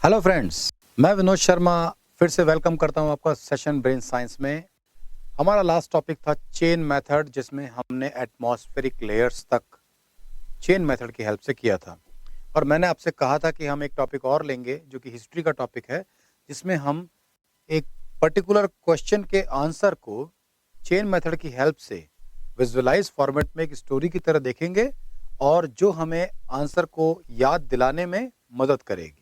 Hello friends, मैं विनोद शर्मा फिर से वेलकम करता हूं आपका सेशन ब्रेन साइंस में। हमारा लास्ट टॉपिक था चेन मेथड, जिसमें हमने एटमॉस्फेरिक लेयर्स तक चेन मेथड की हेल्प से किया था। और मैंने आपसे कहा था कि हम एक टॉपिक और लेंगे जो कि हिस्ट्री का टॉपिक है, जिसमें हम एक पर्टिकुलर क्वेश्चन के आंसर को चेन मेथड की हेल्प से विजुअलाइज फॉर्मेट में एक स्टोरी की तरह देखेंगे और जो हमें आंसर को याद दिलाने में मदद करेगी।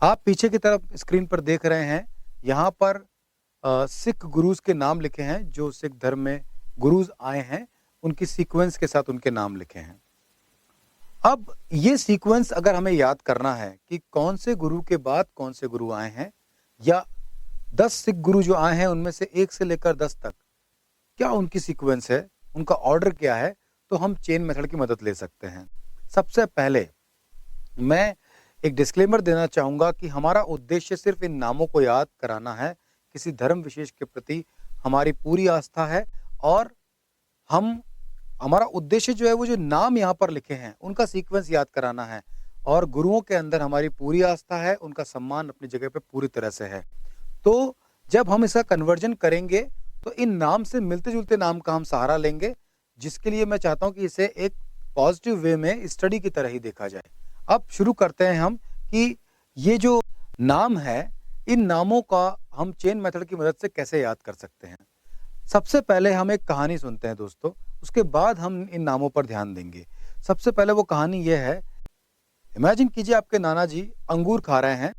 आप पीछे की तरफ स्क्रीन पर देख रहे हैं, यहाँ पर सिख गुरुज के नाम लिखे हैं। जो सिख धर्म में गुरुज आए हैं, उनकी सीक्वेंस के साथ उनके नाम लिखे हैं। अब ये सीक्वेंस अगर हमें याद करना है कि कौन से गुरु के बाद कौन से गुरु आए हैं, या 10 सिख गुरु जो आए हैं उनमें से 1 से लेकर 10 तक क्या उनकी सीक्वेंस है, उनका ऑर्डर क्या है, तो हम चेन मेथड की मदद ले सकते हैं। सबसे पहले मैं एक डिस्क्लेमर देना चाहूंगा कि हमारा उद्देश्य सिर्फ इन नामों को याद कराना है। किसी धर्म विशेष के प्रति हमारी पूरी आस्था है और हम हमारा उद्देश्य जो है वो जो नाम यहाँ पर लिखे हैं उनका सीक्वेंस याद कराना है। और गुरुओं के अंदर हमारी पूरी आस्था है, उनका सम्मान अपनी जगह पे पूरी तरह से है। तो जब हम इसका कन्वर्जन करेंगे तो इन नाम से मिलते जुलते नाम का हम सहारा लेंगे, जिसके लिए मैं चाहता हूं कि इसे एक पॉजिटिव वे में स्टडी की तरह ही देखा जाए। अब शुरू करते हैं हम कि ये जो नाम है, इन नामों का हम चेन मेथड की मदद से कैसे याद कर सकते हैं। सबसे पहले हम एक कहानी सुनते हैं दोस्तों, उसके बाद हम इन नामों पर ध्यान देंगे। सबसे पहले वो कहानी ये है, इमेजिन कीजिए आपके नाना जी अंगूर खा रहे हैं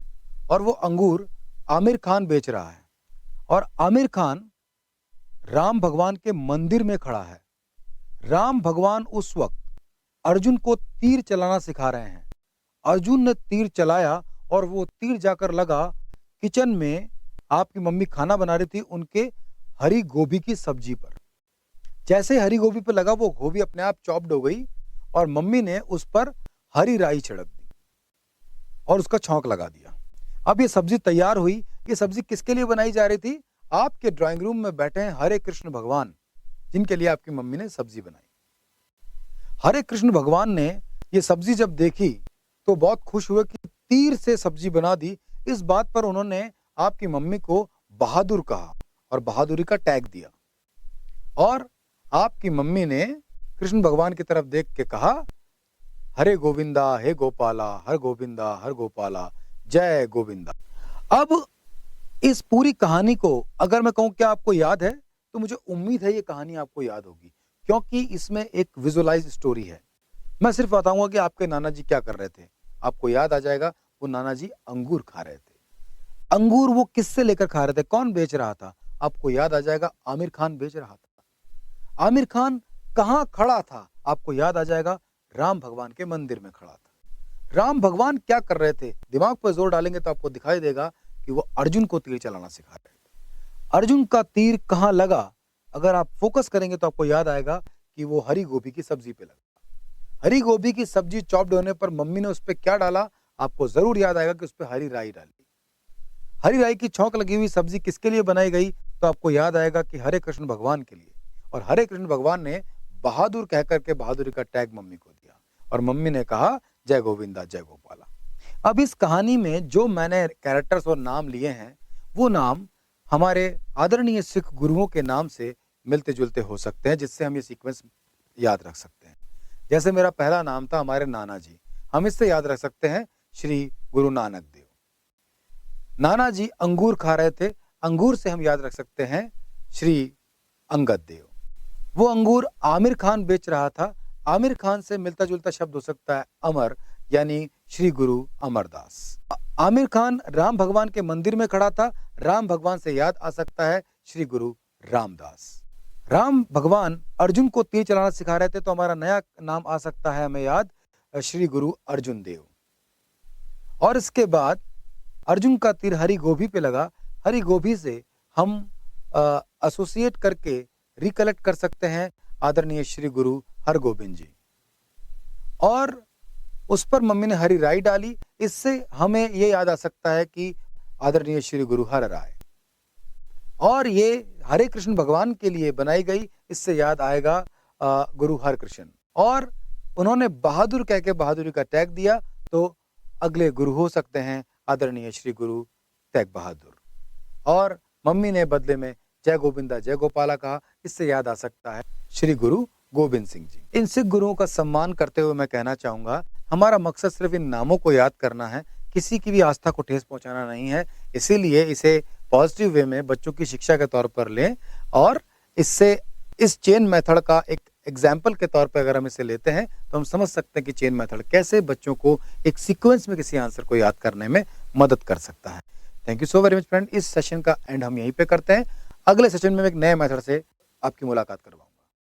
और वो अंगूर आमिर खान बेच रहा है। और आमिर खान राम भगवान के मंदिर में खड़ा है। राम भगवान उस वक्त अर्जुन को तीर चलाना सिखा रहे हैं। अर्जुन ने तीर चलाया और वो तीर जाकर लगा किचन में, आपकी मम्मी खाना बना रही थी उनके हरी गोभी की सब्जी पर। जैसे हरी गोभी पर लगा, वो गोभी अपने आप चॉप्ड हो गई और मम्मी ने उस पर हरी राई छिड़क दी और उसका छौंक लगा दिया। अब ये सब्जी तैयार हुई। ये सब्जी किसके लिए बनाई जा रही थी? आपके ड्राइंग रूम में बैठे हैं हरे कृष्ण भगवान, जिनके लिए आपकी मम्मी ने सब्जी बनाई। हरे कृष्ण भगवान ने ये सब्जी जब देखी तो बहुत खुश हुए कि तीर से सब्जी बना दी। इस बात पर उन्होंने आपकी मम्मी को बहादुर कहा और बहादुरी का टैग दिया। और आपकी मम्मी ने कृष्ण भगवान की तरफ देख के कहा, हरे गोविंदा हे गोपाला, हर गोविंदा हर गोपाला, जय गोविंदा। अब इस पूरी कहानी को अगर मैं कहूं क्या आपको याद है, तो मुझे उम्मीद है ये कहानी आपको याद होगी, क्योंकि इसमें एक विजुअलाइज स्टोरी है। मैं सिर्फ बताऊंगा कि आपके नाना जी क्या कर रहे थे, आपको याद आ जाएगा। वो नाना जी अंगूर खा रहे थे। अंगूर वो किससे लेकर खा रहे थे, कौन बेच रहा था, आपको याद आ जाएगा। आमिर खान बेच रहा था। आमिर खान कहां खड़ा था, आपको याद आ जाएगा। राम भगवान के मंदिर में खड़ा था। राम भगवान क्या कर रहे थे, दिमाग पर जोर डालेंगे तो आपको दिखाई देगा कि वो अर्जुन को तीर चलाना सिखा रहे थे। अर्जुन का तीर कहां लगा, अगर आप फोकस करेंगे तो आपको याद आएगा कि वो हरी गोभी की सब्जी पे लगा। हरी गोभी की सब्जी चॉप्ड होने पर मम्मी ने उस पर क्या डाला, आपको जरूर याद आएगा कि उस पर हरी राई डाली। हरी राई की छौंक लगी हुई सब्जी किसके लिए बनाई गई, तो आपको याद आएगा कि हरे कृष्ण भगवान के लिए। और हरे कृष्ण भगवान ने बहादुर कहकर के बहादुरी का टैग मम्मी को दिया और मम्मी ने कहा, जय गोविंदा जय गोपाला। अब इस कहानी में जो मैंने कैरेक्टर्स और नाम लिए हैं, वो नाम हमारे आदरणीय सिख गुरुओं के नाम से मिलते जुलते हो सकते हैं, जिससे हम ये सीक्वेंस याद रख सकते हैं। जैसे मेरा पहला नाम था हमारे नाना जी, हम इससे याद रख सकते हैं श्री गुरु नानक देव। नाना जी अंगूर खा रहे थे, अंगूर से हम याद रख सकते हैं श्री अंगद देव। वो अंगूर आमिर खान बेच रहा था, आमिर खान से मिलता जुलता शब्द हो सकता है अमर, यानी श्री गुरु अमरदास। आमिर खान राम भगवान के मंदिर में खड़ा था, राम भगवान से याद आ सकता है श्री गुरु रामदास। राम भगवान अर्जुन को तीर चलाना सिखा रहे थे, तो हमारा नया नाम आ सकता है हमें याद, श्री गुरु अर्जुन देव। और इसके बाद अर्जुन का तीर हरी गोभी पे लगा। हरी गोभी से हम एसोसिएट करके रिकलेक्ट कर सकते हैं आदरणीय श्री गुरु हरगोविंद जी। और उस पर मम्मी ने हरी राई डाली, इससे हमें ये याद आ सकता है कि आदरणीय श्री गुरु हर राय। और ये हरे कृष्ण भगवान के लिए बनाई गई, इससे याद आएगा गुरु हरकृष्ण। और उन्होंने बहादुर कह के बहादुरी का टैग दिया, तो अगले गुरु हो सकते हैं आदरणीय श्री गुरु तेग बहादुर, और मम्मी ने बदले में जय गोविंदा जय गोपाला कहा। इससे याद आ सकता है श्री गुरु गोविंद सिंह जी। इन सिख गुरुओं का सम्मान करते हुए मैं कहना चाहूंगा, हमारा मकसद सिर्फ इन नामों को याद करना है, किसी की भी आस्था को ठेस पहुंचाना नहीं है। इसीलिए इसे पॉजिटिव वे में बच्चों की शिक्षा के तौर पर लें, और इससे इस चेन मेथड का एक एग्जाम्पल के तौर पर अगर हम इसे लेते हैं तो हम समझ सकते हैं कि चेन मेथड कैसे बच्चों को एक सीक्वेंस में किसी आंसर को याद करने में मदद कर सकता है। Thank you so very much friend. इस सेशन का एंड हम यहीं पे करते हैं। अगले सेशन में एक नए मेथड से आपकी मुलाकात करवाऊंगा।